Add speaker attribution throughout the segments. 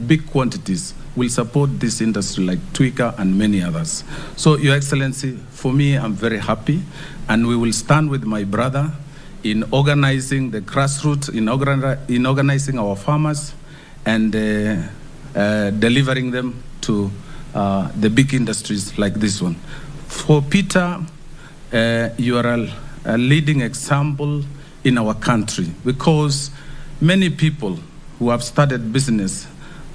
Speaker 1: big quantities will support this industry like Twiga and many others. So, Your Excellency, for me, I'm very happy, and we will stand with my brother in organizing the grassroots, in organizing our farmers and delivering them to the big industries like this one. For Peter, you are a leading example in our country, because many people who have started business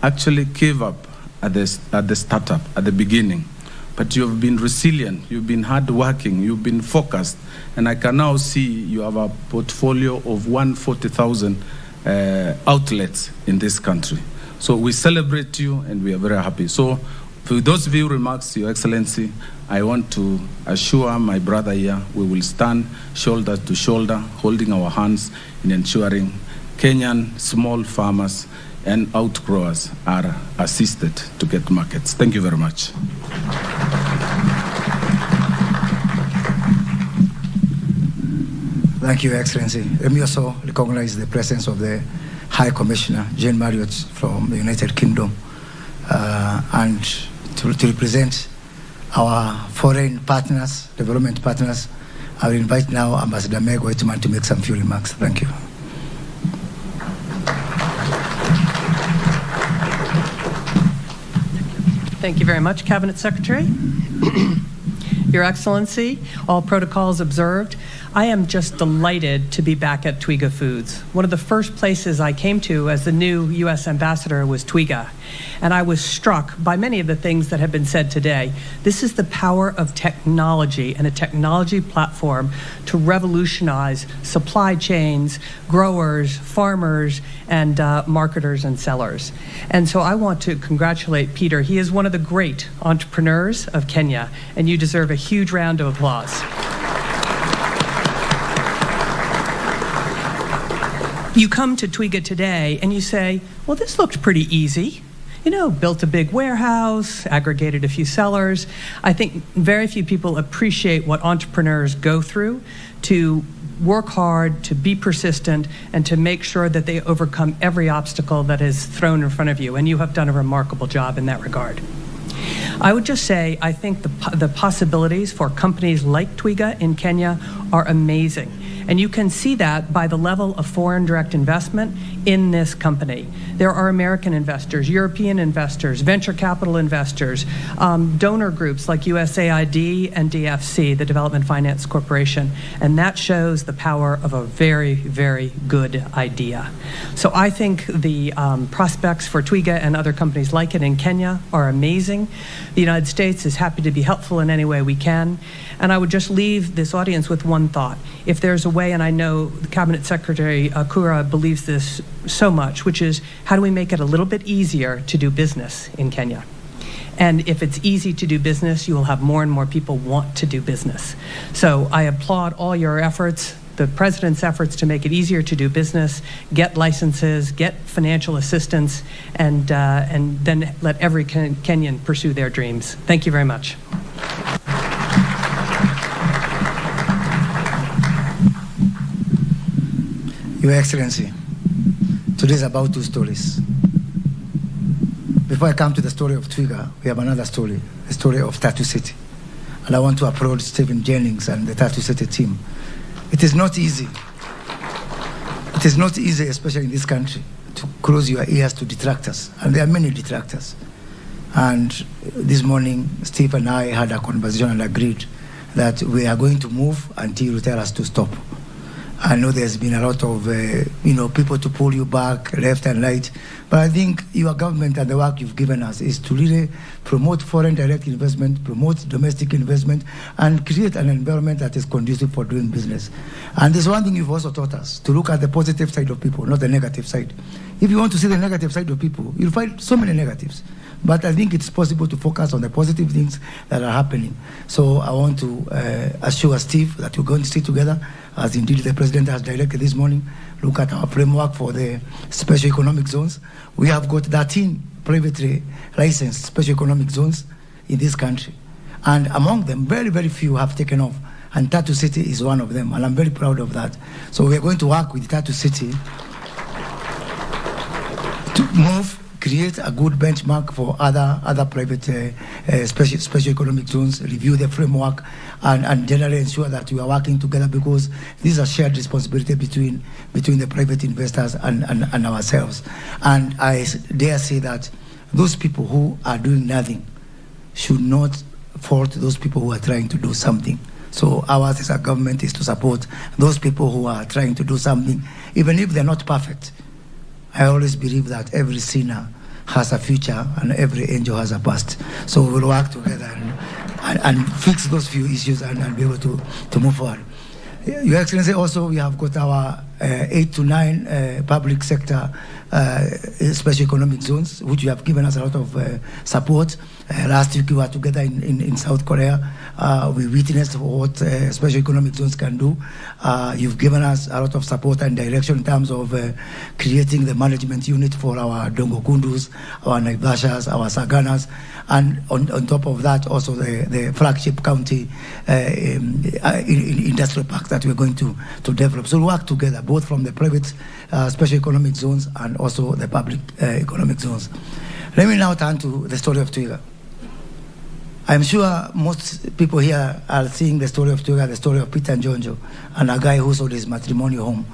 Speaker 1: actually gave up at the startup, at the beginning. But you have been resilient, you've been hardworking, you've been focused, and I can now see you have a portfolio of 140,000 outlets in this country. So we celebrate you, and we are very happy. So with those few remarks, Your Excellency, I want to assure my brother here, we will stand shoulder to shoulder, holding our hands in ensuring Kenyan small farmers and outgrowers are assisted to get markets. Thank you very much.
Speaker 2: Thank you, Your Excellency. Let me also recognize the presence of the High Commissioner, Jane Marriott, from the United Kingdom, and to represent our foreign partners, development partners. I will invite now Ambassador Meg Whiteman to make some few remarks. Thank you.
Speaker 3: Thank you very much, Cabinet Secretary. Your Excellency, all protocols observed. I am just delighted to be back at Twiga Foods. One of the first places I came to as the new U.S. ambassador was Twiga, and I was struck by many of the things that have been said today. This is the power of technology and a technology platform to revolutionize supply chains, growers, farmers, and marketers and sellers. And so I want to congratulate Peter. He is one of the great entrepreneurs of Kenya, and you deserve a huge round of applause. You come to Twiga today and you say, well, this looked pretty easy. You know, built a big warehouse, aggregated a few sellers. I think very few people appreciate what entrepreneurs go through to work hard, to be persistent, and to make sure that they overcome every obstacle that is thrown in front of you. And you have done a remarkable job in that regard. I would just say, I think the possibilities for companies like Twiga in Kenya are amazing. And you can see that by the level of foreign direct investment in this company. There are American investors, European investors, venture capital investors, donor groups like USAID and DFC, the Development Finance Corporation. And that shows the power of a very, very good idea. So I think the prospects for Twiga and other companies like it in Kenya are amazing. The United States is happy to be helpful in any way we can. And I would just leave this audience with one thought. If there's a way, and I know the Cabinet Secretary Kura believes this so much, which is how do we make it a little bit easier to do business in Kenya? And if it's easy to do business, you will have more and more people want to do business. So I applaud all your efforts, the President's efforts to make it easier to do business, get licenses, get financial assistance, and then let every Kenyan pursue their dreams. Thank you very much.
Speaker 2: Your Excellency, today is about two stories. Before I come to the story of Twiga, we have another story, the story of Tattoo City. And I want to applaud Stephen Jennings and the Tattoo City team. It is not easy. It is not easy, especially in this country, to close your ears to detractors. And there are many detractors. And this morning, Steve and I had a conversation and agreed that we are going to move until you tell us to stop. I know there's been a lot of, people to pull you back left and right, but I think your government and the work you've given us is to really promote foreign direct investment, promote domestic investment, and create an environment that is conducive for doing business. And there's one thing you've also taught us, to look at the positive side of people, not the negative side. If you want to see the negative side of people, you'll find so many negatives. But I think it's possible to focus on the positive things that are happening. So I want to assure Steve that we're going to stay together, as indeed the President has directed this morning, look at our framework for the special economic zones. We have got 13 privately licensed special economic zones in this country. And among them, very, very few have taken off. And Tattoo City is one of them, and I'm very proud of that. So we're going to work with Tattoo City to move, create a good benchmark for other private special economic zones, review the framework, and generally ensure that we are working together, because this is a shared responsibility between the private investors and ourselves. And I dare say that those people who are doing nothing should not fault those people who are trying to do something. So ours as a government is to support those people who are trying to do something, even if they're not perfect. I always believe that every sinner has a future and every angel has a past. So we'll work together and fix those few issues and be able to move forward. Your Excellency, also we have got our 8 to 9 public sector special economic zones, which you have given us a lot of support. Last week we were together in South Korea. We witnessed what special economic zones can do. You've given us a lot of support and direction in terms of creating the management unit for our Dongo Kundus, our Naivashas, our Saganas, and on top of that also the flagship county industrial parks that we're going to develop. So we work together, both from the private special economic zones and also the public economic zones. Let me now turn to the story of Twiga. I'm sure most people here are seeing the story of Twiga, the story of Peter Njonjo, and a guy who sold his matrimonial home.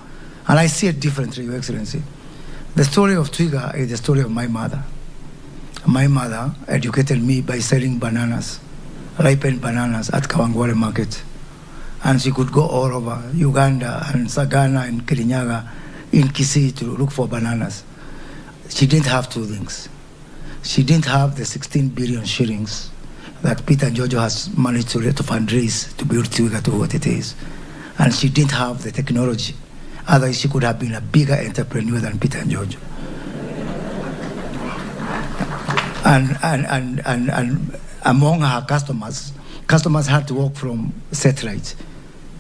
Speaker 2: And I see it differently, Your Excellency. The story of Twiga is the story of my mother. My mother educated me by selling bananas, ripened bananas at Kawangware Market. And she could go all over Uganda and Sagana and Kirinyaga in Kisii to look for bananas. She didn't have two things. She didn't have the 16 billion shillings that Peter Njonjo has managed to fundraise to build Twiga to what it is. And she didn't have the technology. Otherwise, she could have been a bigger entrepreneur than Peter Njonjo. And among her customers had to walk from satellite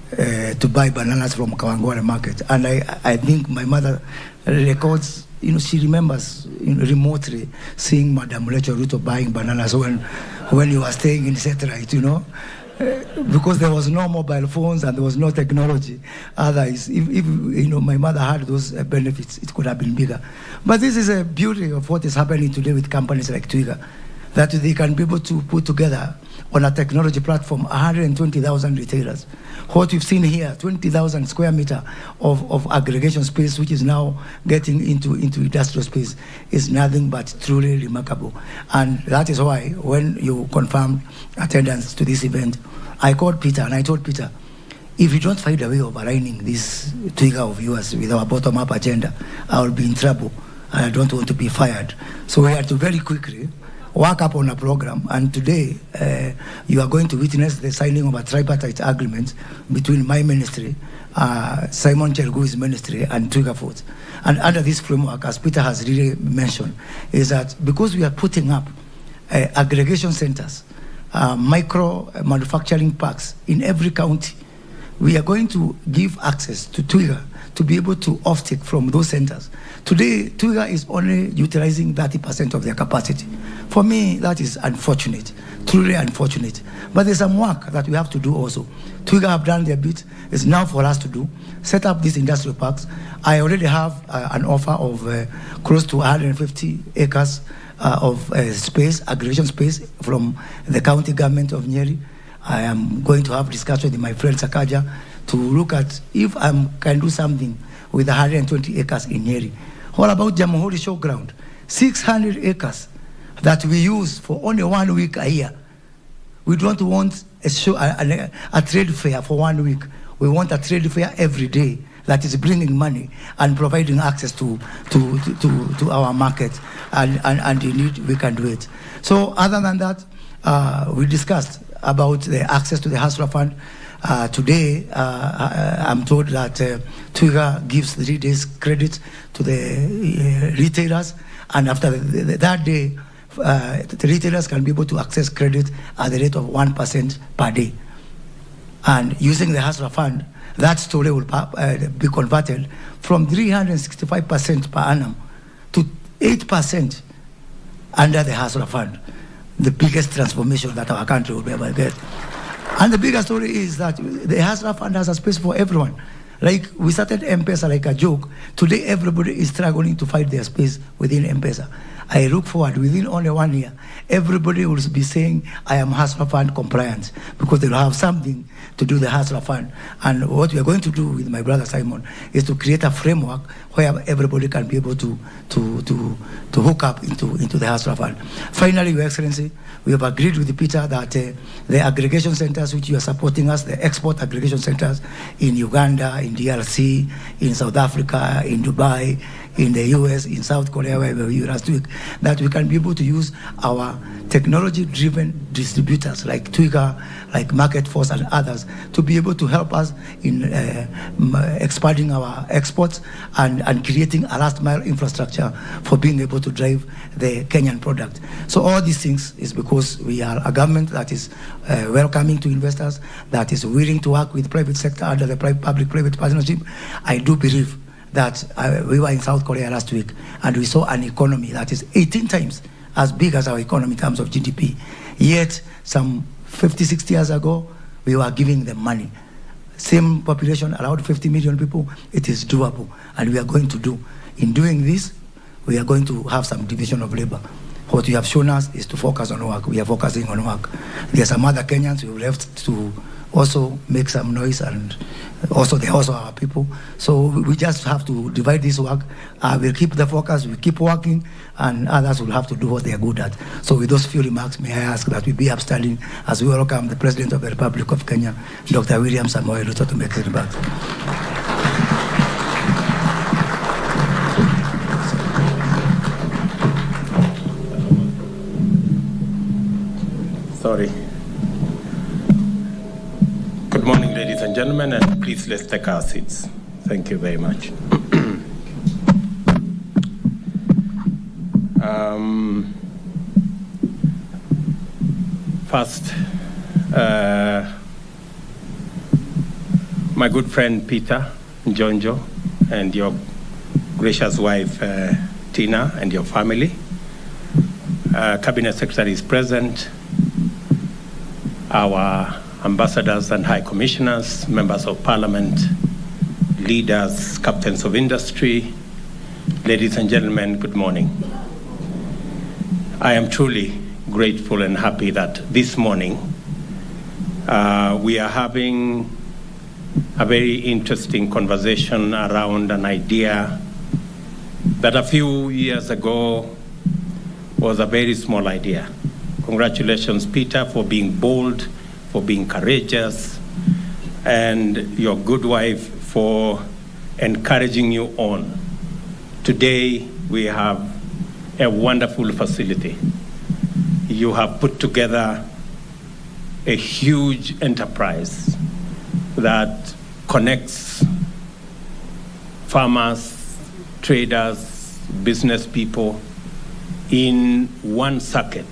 Speaker 2: to buy bananas from Kawangware Market. And I think my mother records, she remembers remotely seeing Madam Ruto buying bananas when you were staying in satellite, because there was no mobile phones and there was no technology. Otherwise, if my mother had those benefits, it could have been bigger. But this is a beauty of what is happening today with companies like Twiga, that they can be able to put together on a technology platform 120,000 retailers. What we've seen here, 20,000 square meter of aggregation space, which is now getting into industrial space, is nothing but truly remarkable. And that is why when you confirmed attendance to this event, I called Peter and I told Peter, if you don't find a way of aligning this Twiga of yours with our bottom-up agenda, I will be in trouble and I don't want to be fired. So we had to very quickly work up on a program, and today you are going to witness the signing of a tripartite agreement between my ministry, Simon Chergui's ministry, and Twiga Foods. And under this framework, as Peter has really mentioned, is that because we are putting up aggregation centers, micro manufacturing parks in every county, we are going to give access to Twiga to be able to offtake from those centers. Today, Twiga is only utilizing 30% of their capacity. For me, that is unfortunate, truly unfortunate. But there's some work that we have to do also. Twiga have done their bit. It's now for us to do. Set up these industrial parks. I already have an offer of close to 150 acres of space, aggregation space from the county government of Nyeri. I am going to have discussion with my friend Sakaja to look at if I can do something with 120 acres in Nyeri. What about Jamhuri Showground? 600 acres that we use for only 1 week a year. We don't want a trade fair for 1 week. We want a trade fair every day that is bringing money and providing access to our market. And indeed, we can do it. So other than that, we discussed about the access to the Hustler Fund. Today, I'm told that Twiga gives 3 days credit to the retailers, and after that day, the retailers can be able to access credit at the rate of 1% per day. And using the Hustler Fund, that story will be converted from 365% per annum to 8% under the Hustler Fund. The biggest transformation that our country will be able to get. And the bigger story is that the Hustler Fund has a space for everyone. Like we started M-Pesa like a joke. Today everybody is struggling to find their space within M-Pesa. I look forward within only 1 year, everybody will be saying, I am Hustler Fund compliant, because they will have something to do the Hustler Fund. And what we are going to do with my brother Simon is to create a framework where everybody can be able to hook up into the Hustler Fund. Finally, Your Excellency, we have agreed with Peter that the aggregation centers which you are supporting us, the export aggregation centers in Uganda, in DRC, in South Africa, in Dubai, in the US, in South Korea, where we were last week, that we can be able to use our technology-driven distributors like Twiga, like Market Force and others to be able to help us in expanding our exports and creating a last-mile infrastructure for being able to drive the Kenyan product. So all these things is because we are a government that is welcoming to investors, that is willing to work with private sector under the public-private partnership. I do believe that we were in South Korea last week and we saw an economy that is 18 times as big as our economy in terms of GDP. Yet, some 50, 60 years ago, we were giving them money. Same population, around 50 million people, it is doable. And we are going to do. In doing this, we are going to have some division of labor. What you have shown us is to focus on work. We are focusing on work. There are some other Kenyans who left to also make some noise, and also they're also our people. So we just have to divide this work. We'll keep the focus, we'll keep working, and others will have to do what they are good at. So with those few remarks, may I ask that we be upstanding as we welcome the President of the Republic of Kenya, Dr. William Samoei Ruto, to make his remarks.
Speaker 4: Sorry. Good morning, ladies and gentlemen, and please let's take our seats. Thank you very much. First, my good friend Peter Njonjo and your gracious wife Tina and your family. Cabinet Secretary is present. Our ambassadors and high commissioners, members of parliament, leaders, captains of industry, ladies and gentlemen, good morning. I am truly grateful and happy that this morning we are having a very interesting conversation around an idea that a few years ago was a very small idea. Congratulations, Peter, for being bold, for being courageous, and your good wife for encouraging you on. Today, we have a wonderful facility. You have put together a huge enterprise that connects farmers, traders, business people in one circuit,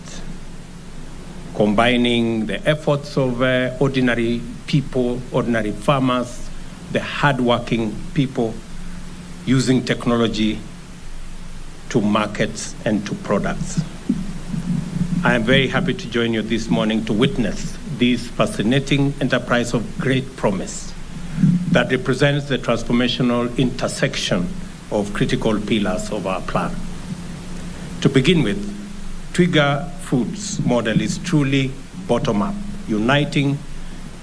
Speaker 4: combining the efforts of ordinary people, ordinary farmers, the hardworking people, using technology to markets and to products. I am very happy to join you this morning to witness this fascinating enterprise of great promise that represents the transformational intersection of critical pillars of our plan. To begin with, Twiga Foods model is truly bottom-up, uniting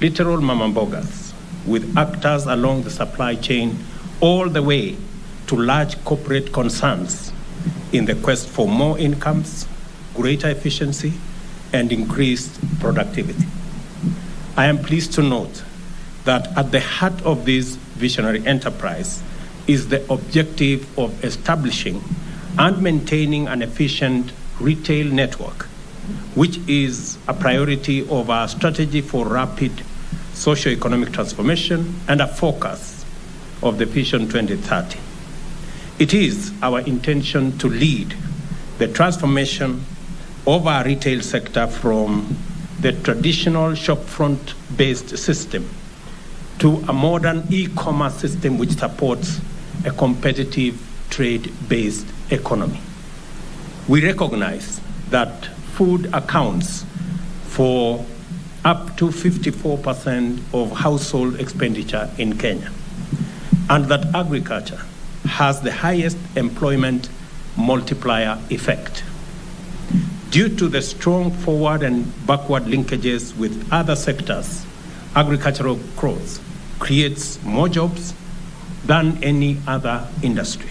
Speaker 4: literal mama mbogas with actors along the supply chain all the way to large corporate concerns in the quest for more incomes, greater efficiency, and increased productivity. I am pleased to note that at the heart of this visionary enterprise is the objective of establishing and maintaining an efficient retail network, which is a priority of our strategy for rapid socio-economic transformation and a focus of the Vision 2030. It is our intention to lead the transformation of our retail sector from the traditional shopfront-based system to a modern e-commerce system which supports a competitive trade-based economy. We recognize that food accounts for up to 54% of household expenditure in Kenya, and that agriculture has the highest employment multiplier effect. Due to the strong forward and backward linkages with other sectors, agricultural growth creates more jobs than any other industry.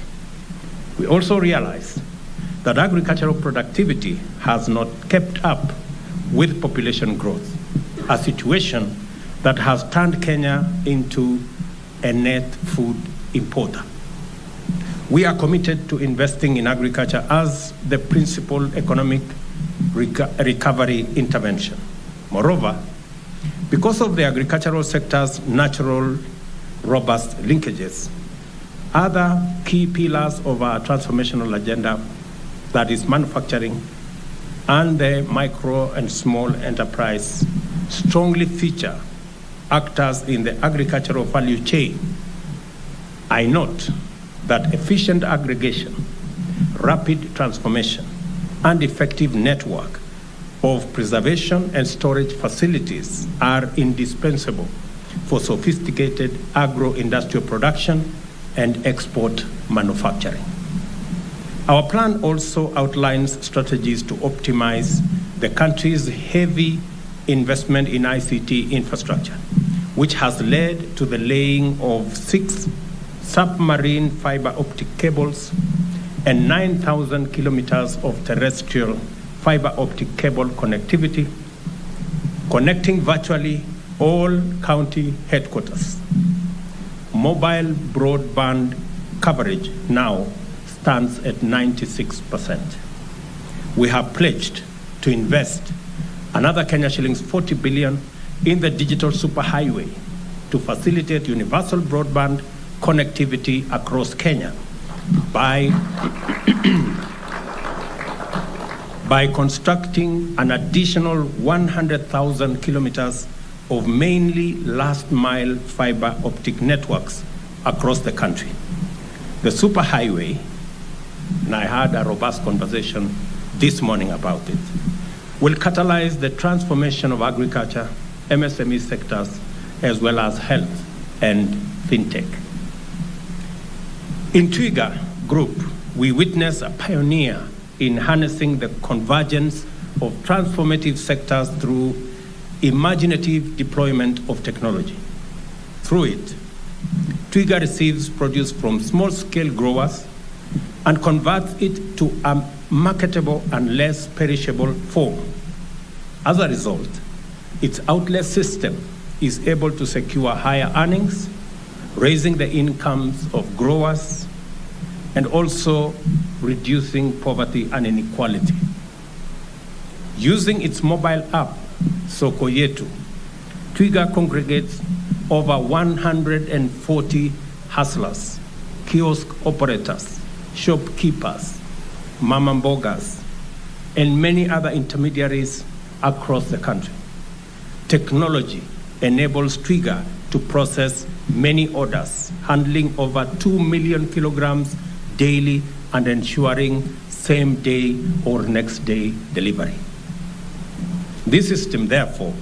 Speaker 4: We also realize that agricultural productivity has not kept up with population growth, a situation that has turned Kenya into a net food importer. We are committed to investing in agriculture as the principal economic recovery intervention. Moreover, because of the agricultural sector's natural robust linkages, other key pillars of our transformational agenda, that is manufacturing and the micro and small enterprise, strongly feature actors in the agricultural value chain. I note that efficient aggregation, rapid transformation, and effective network of preservation and storage facilities are indispensable for sophisticated agro-industrial production and export manufacturing. Our plan also outlines strategies to optimize the country's heavy investment in ICT infrastructure, which has led to the laying of 6 submarine fiber optic cables and 9,000 kilometers of terrestrial fiber optic cable connectivity, connecting virtually all county headquarters. Mobile broadband coverage now stands at 96%. We have pledged to invest another Kenya shillings 40 billion in the digital superhighway to facilitate universal broadband connectivity across Kenya by constructing an additional 100,000 kilometers of mainly last-mile fiber optic networks across the country. The superhighway, and I had a robust conversation this morning about it, will catalyze the transformation of agriculture, MSME sectors, as well as health and fintech. In Twiga Group, we witness a pioneer in harnessing the convergence of transformative sectors through imaginative deployment of technology. Through it, Twiga receives produce from small-scale growers and converts it to a marketable and less perishable form. As a result, its outlet system is able to secure higher earnings, raising the incomes of growers, and also reducing poverty and inequality. Using its mobile app, Soko Yetu, Twiga congregates over 140 hustlers, kiosk operators, shopkeepers, mama mbogas, and many other intermediaries across the country. Technology enables Twiga to process many orders, handling over 2 million kilograms daily and ensuring same-day or next-day delivery. This system, therefore,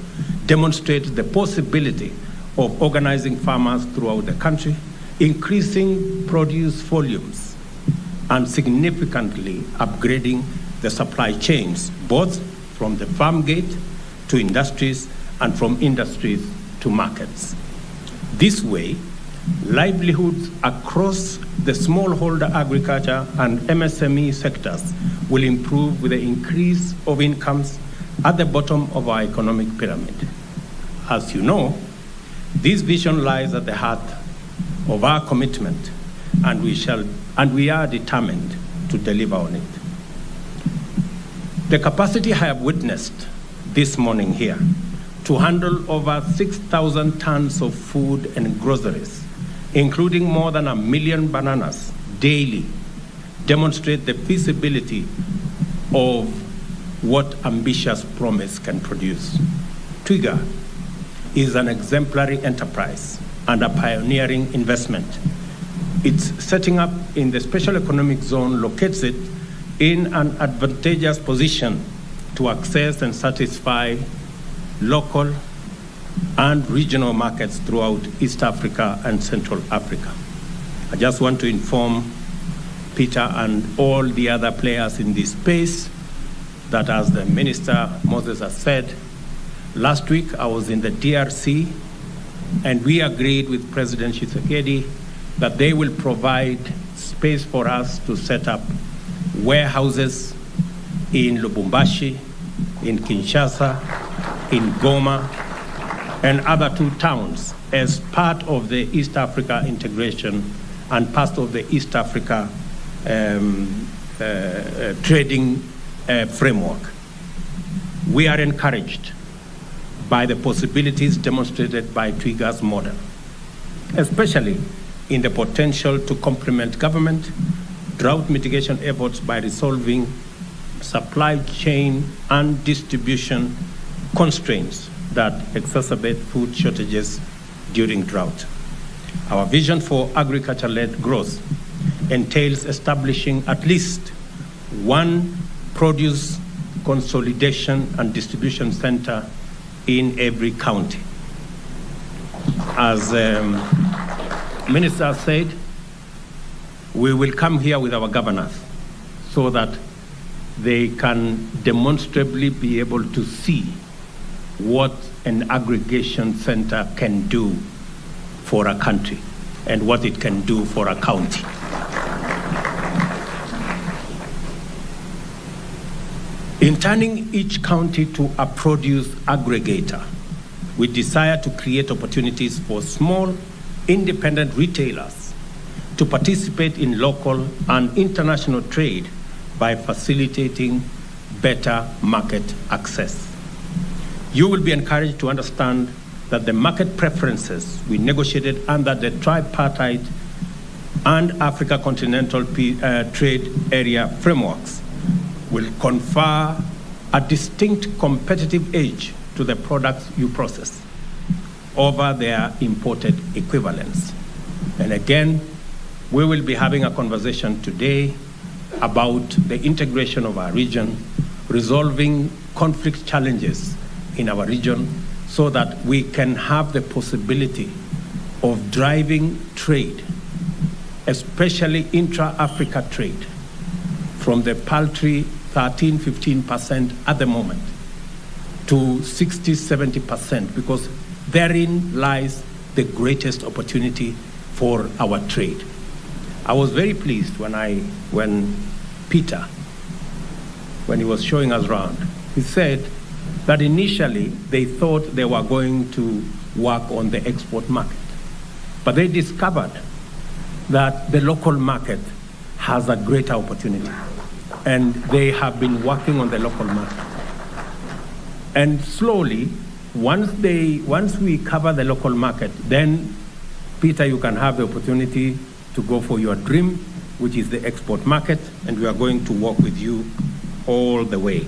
Speaker 4: demonstrates the possibility of organizing farmers throughout the country, increasing produce volumes, and significantly upgrading the supply chains, both from the farm gate to industries and from industries to markets. This way, livelihoods across the smallholder agriculture and MSME sectors will improve with the increase of incomes at the bottom of our economic pyramid. As you know, this vision lies at the heart of our commitment, and we are determined to deliver on it. The capacity I have witnessed this morning here to handle over 6,000 tons of food and groceries, including more than 1 million bananas daily, demonstrate the feasibility of what ambitious promise can produce. Twiga is an exemplary enterprise and a pioneering investment. Its setting up in the special economic zone locates it in an advantageous position to access and satisfy local and regional markets throughout East Africa and Central Africa. I just want to inform Peter and all the other players in this space, that as the Minister Moses has said, last week I was in the DRC and we agreed with President Tshisekedi that they will provide space for us to set up warehouses in Lubumbashi, in Kinshasa, in Goma, and other 2 towns as part of the East Africa integration and part of the East Africa trading framework. We are encouraged by the possibilities demonstrated by Twiga's model, especially in the potential to complement government drought mitigation efforts by resolving supply chain and distribution constraints that exacerbate food shortages during drought. Our vision for agriculture-led growth entails establishing at least one produce consolidation and distribution center in every county. As Minister said, we will come here with our governors so that they can demonstrably be able to see what an aggregation center can do for a country and what it can do for a county. In turning each county to a produce aggregator, we desire to create opportunities for small, independent retailers to participate in local and international trade by facilitating better market access. You will be encouraged to understand that the market preferences we negotiated under the tripartite and Africa Continental Trade Area frameworks will confer a distinct competitive edge to the products you process over their imported equivalents. And again, we will be having a conversation today about the integration of our region, resolving conflict challenges in our region so that we can have the possibility of driving trade, especially intra-Africa trade, from the paltry 13-15% at the moment to 60-70%, because therein lies the greatest opportunity for our trade. I was very pleased when Peter, when he was showing us around, he said that initially they thought they were going to work on the export market, but they discovered that the local market has a greater opportunity, and they have been working on the local market. And slowly, once we cover the local market, then, Peter, you can have the opportunity to go for your dream, which is the export market, and we are going to work with you all the way.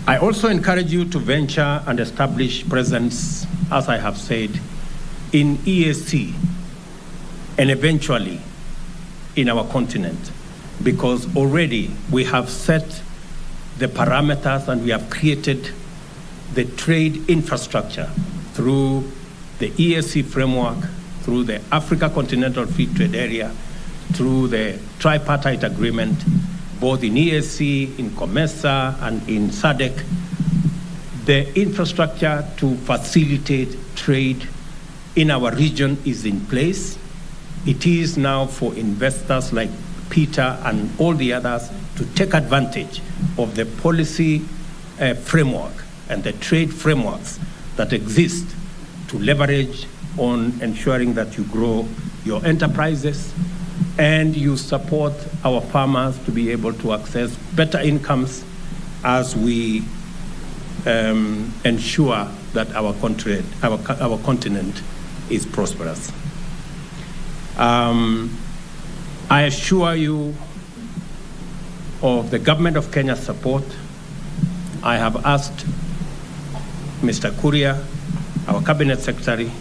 Speaker 4: I also encourage you to venture and establish presence, as I have said, in EAC and eventually in our continent, because already we have set the parameters and we have created the trade infrastructure through the EAC framework, through the Africa Continental Free Trade Area, through the tripartite agreement, both in EAC, in COMESA, and in SADC. The infrastructure to facilitate trade in our region is in place. It is now for investors like Peter and all the others to take advantage of the policy framework and the trade frameworks that exist to leverage on ensuring that you grow your enterprises and you support our farmers to be able to access better incomes as we ensure that our continent is prosperous. I assure you of the government of Kenya's support. I have asked Mr. Kuria, our cabinet secretary,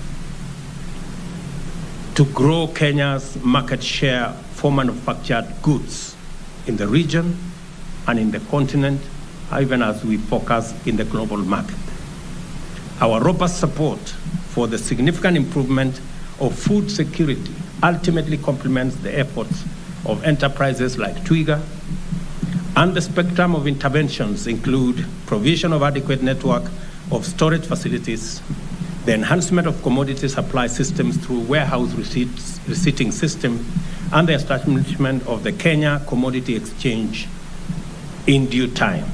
Speaker 4: to grow Kenya's market share for manufactured goods in the region and in the continent, even as we focus in the global market. Our robust support for the significant improvement of food security ultimately complements the efforts of enterprises like Twiga. And the spectrum of interventions include provision of adequate network of storage facilities, the enhancement of commodity supply systems through warehouse receipting system, and the establishment of the Kenya Commodity Exchange in due time,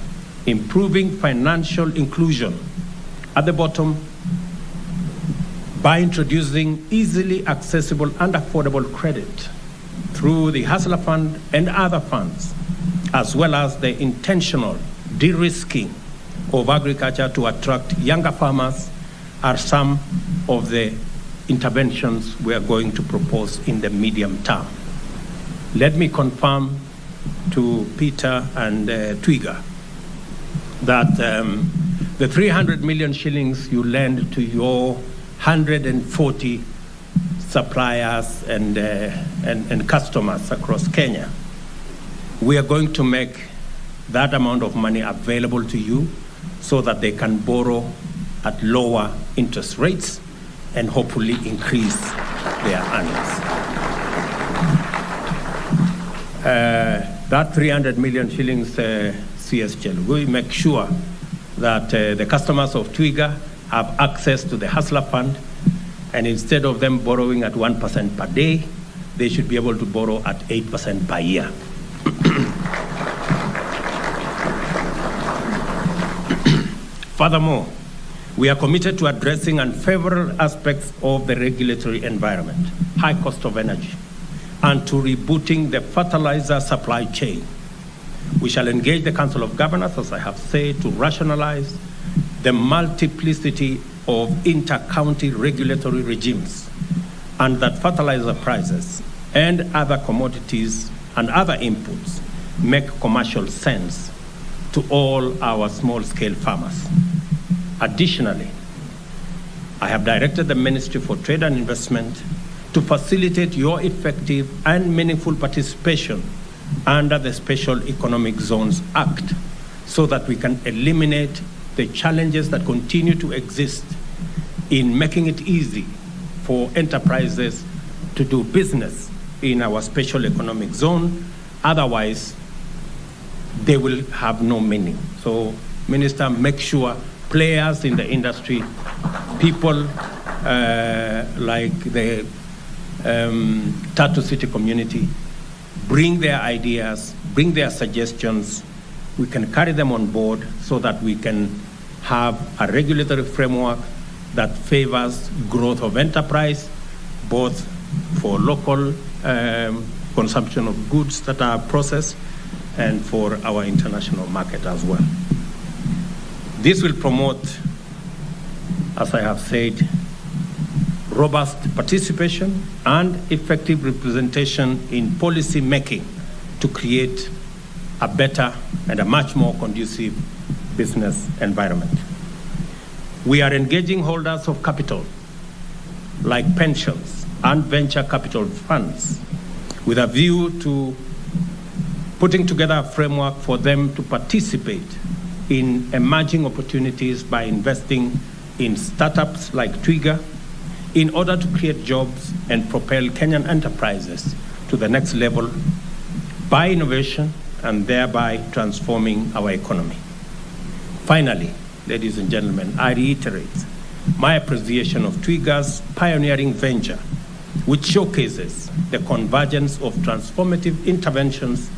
Speaker 4: improving financial inclusion at the bottom by introducing easily accessible and affordable credit through the Hustler Fund and other funds, as well as the intentional de-risking of agriculture to attract younger farmers, are some of the interventions we are going to propose in the medium term. Let me confirm to Peter and Twiga that the 300 million shillings you lend to your 140 suppliers and customers across Kenya, we are going to make that amount of money available to you so that they can borrow at lower interest rates and hopefully increase their earnings. That 300 million shillings CSGL, we make sure that the customers of Twiga have access to the Hustler Fund, and instead of them borrowing at 1% per day, they should be able to borrow at 8% per year. Furthermore, we are committed to addressing unfavorable aspects of the regulatory environment, high cost of energy, and to rebooting the fertilizer supply chain. We shall engage the Council of Governors, as I have said, to rationalize the multiplicity of inter-county regulatory regimes, and that fertilizer prices and other commodities and other inputs make commercial sense to all our small-scale farmers. Additionally, I have directed the Ministry for Trade and Investment to facilitate your effective and meaningful participation under the Special Economic Zones Act so that we can eliminate the challenges that continue to exist in making it easy for enterprises to do business in our Special Economic Zone. Otherwise, they will have no meaning. So, Minister, make sure players in the industry, people like the Tatu City community, bring their ideas, bring their suggestions. We can carry them on board so that we can have a regulatory framework that favors growth of enterprise, both for local consumption of goods that are processed and for our international market as well. This will promote, as I have said, robust participation and effective representation in policy making to create a better and a much more conducive business environment. We are engaging holders of capital, like pensions and venture capital funds, with a view to putting together a framework for them to participate in emerging opportunities by investing in startups like Twiga in order to create jobs and propel Kenyan enterprises to the next level by innovation and thereby transforming our economy. Finally, ladies and gentlemen, I reiterate my appreciation of Twiga's pioneering venture, which showcases the convergence of transformative interventions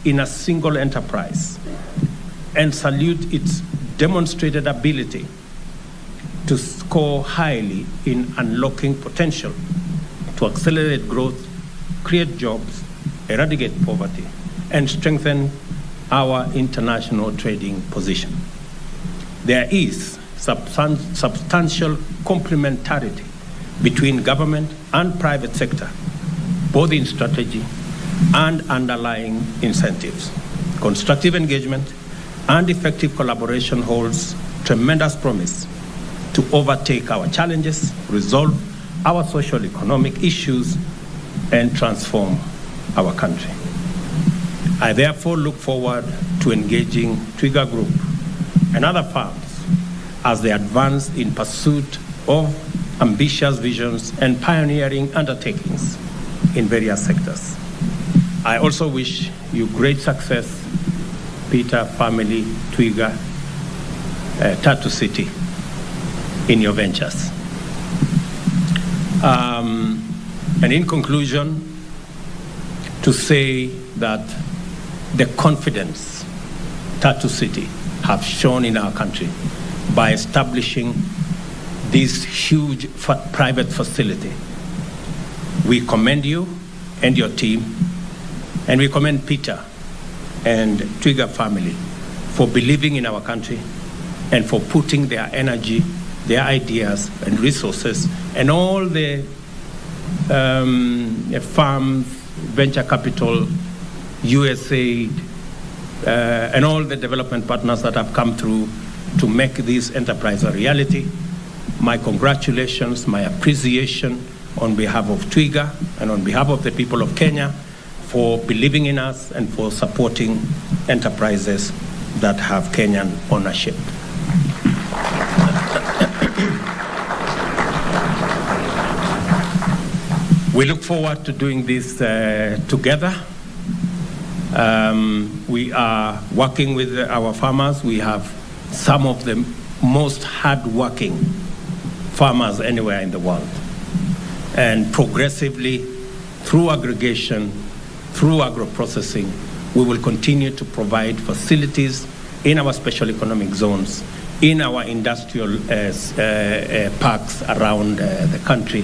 Speaker 4: in a single enterprise, and salute its demonstrated ability to score highly in unlocking potential, to accelerate growth, create jobs, eradicate poverty, and strengthen our international trading position. There is substantial complementarity between government and private sector, both in strategy and underlying incentives. Constructive engagement and effective collaboration holds tremendous promise to overtake our challenges, resolve our social economic issues, and transform our country. I therefore look forward to engaging Twiga Group and other firms as they advance in pursuit of ambitious visions and pioneering undertakings in various sectors. I also wish you great success, Peter, family, Twiga, Tatu City, in your ventures. And in conclusion, to say that the confidence Tatu City have shown in our country by establishing this huge private facility, we commend you and your team, and we commend Peter and Twiga family for believing in our country and for putting their energy, their ideas and resources, and all the farms, venture capital, USAID, and all the development partners that have come through to make this enterprise a reality. My congratulations, my appreciation on behalf of Twiga and on behalf of the people of Kenya for believing in us and for supporting enterprises that have Kenyan ownership. We look forward to doing this together. We are working with our farmers. We have some of the most hard-working farmers anywhere in the world. And progressively, through aggregation, through agro-processing, we will continue to provide facilities in our special economic zones, in our industrial parks around the country,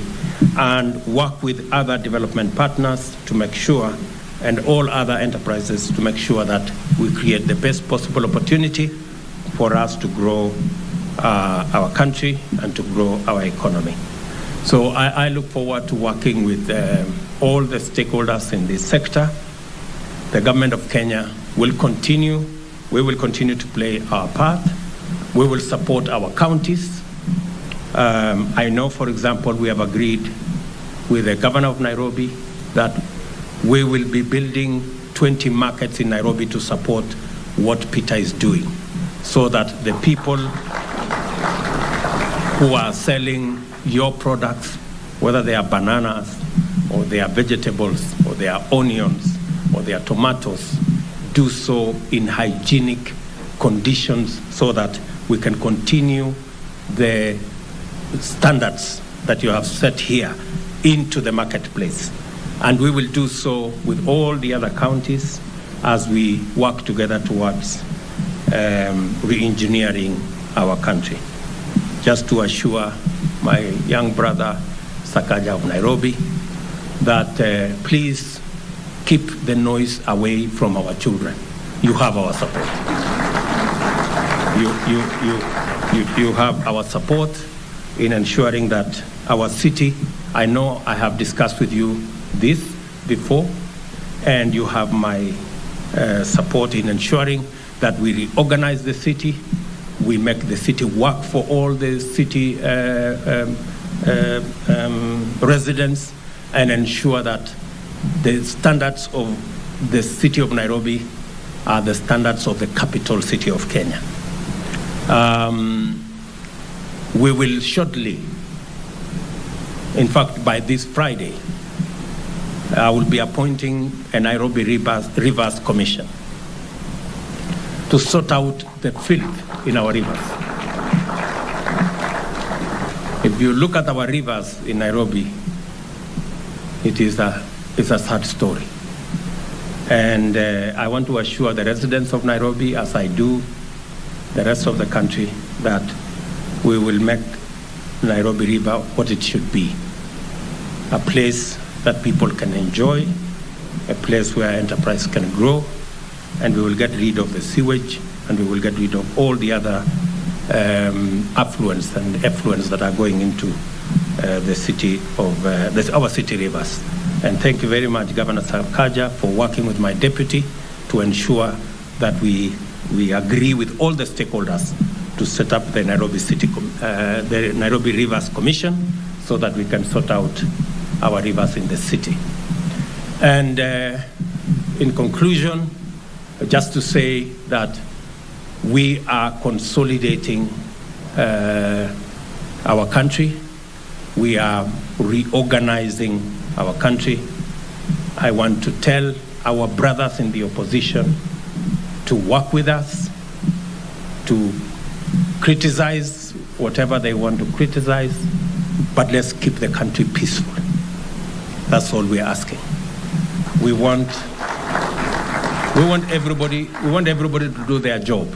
Speaker 4: and work with other development partners to make sure, and all other enterprises to make sure that we create the best possible opportunity for us to grow our country and to grow our economy. So I look forward to working with all the stakeholders in this sector. The government of Kenya will continue. We will continue to play our part. We will support our counties. I know, for example, we have agreed with the governor of Nairobi that we will be building 20 markets in Nairobi to support what Peter is doing, so that the people who are selling your products, whether they are bananas or they are vegetables or they are onions or they are tomatoes, do so in hygienic conditions so that we can continue the standards that you have set here into the marketplace. And we will do so with all the other counties as we work together towards re-engineering our country. Just to assure my young brother, Sakaja of Nairobi, that please keep the noise away from our children. You have our support. You have our support in ensuring that our city, I know I have discussed with you this before, and you have my support in ensuring that we reorganize the city, we make the city work for all the city residents, and ensure that the standards of the city of Nairobi are the standards of the capital city of Kenya. We will shortly, in fact, by this Friday, I will be appointing a Nairobi Rivers Commission to sort out the filth in our rivers. If you look at our rivers in Nairobi, it's a sad story. And I want to assure the residents of Nairobi, as I do the rest of the country, that we will make Nairobi River what it should be. A place that people can enjoy, a place where enterprise can grow, and we will get rid of the sewage, and we will get rid of all the other affluence and effluents that are going into the city of our city rivers. And thank you very much, Governor Sakaja, for working with my deputy to ensure that we agree with all the stakeholders to set up the the Nairobi Rivers Commission so that we can sort out our rivers in the city. And in conclusion, just to say that we are consolidating our country. We are reorganizing our country. I want to tell our brothers in the opposition to work with us, to criticize whatever they want to criticize, but let's keep the country peaceful. That's all we're asking. We want everybody to do their job,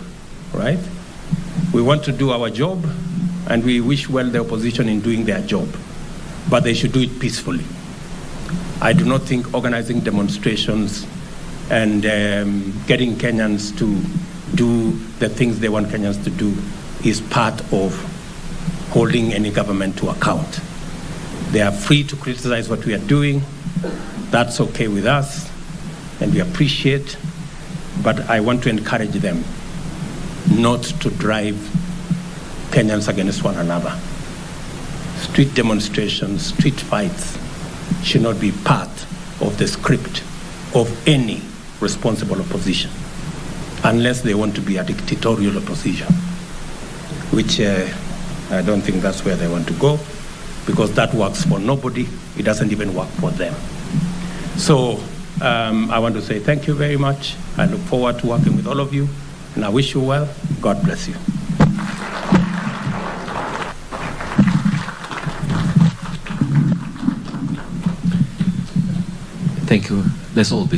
Speaker 4: right? We want to do our job, and we wish well the opposition in doing their job, but they should do it peacefully. I do not think organizing demonstrations and getting Kenyans to do the things they want Kenyans to do is part of holding any government to account. They are free to criticize what we are doing. That's okay with us, and we appreciate, but I want to encourage them not to drive Kenyans against one another. Street demonstrations, street fights should not be part of the script of any responsible opposition, unless they want to be a dictatorial opposition, which I don't think that's where they want to go, because that works for nobody. It doesn't even work for them. So I want to say thank you very much. I look forward to working with all of you, and I wish you well. God bless you.
Speaker 5: Thank you. Let's all be